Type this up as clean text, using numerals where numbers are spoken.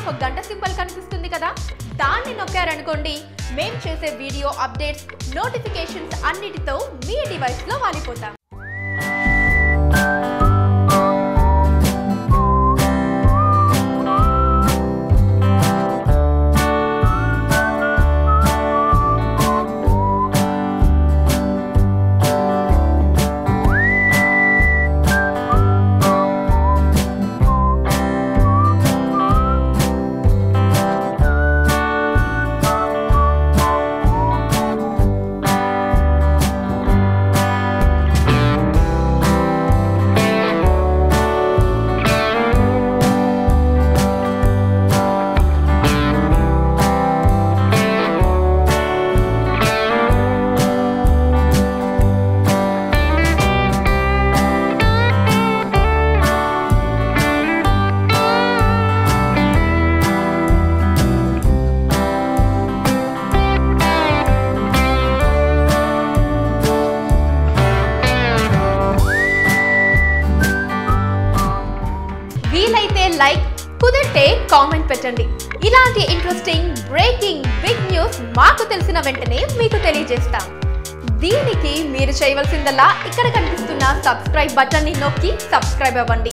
ఒక గంట సింబల్ కనిపిస్తుంది కదా, దాన్ని నొక్కారనుకోండి మేము చేసే వీడియో అప్డేట్స్, నోటిఫికేషన్స్ అన్నిటితో మీ డివైస్లో వాలిపోతాం. వీలైతే లైక్, కుదిరితే కామెంట్ పెట్టండి. ఇలాంటి ఇంట్రెస్టింగ్, బ్రేకింగ్, బిగ్ న్యూస్ మాకు తెలిసిన వెంటనే మీకు తెలియజేస్తాం. దీనికి మీరు చేయవలసిందల్లా ఇక్కడ కనిపిస్తున్న సబ్స్క్రైబ్ బటన్ని నొక్కి సబ్స్క్రైబ్ అవ్వండి.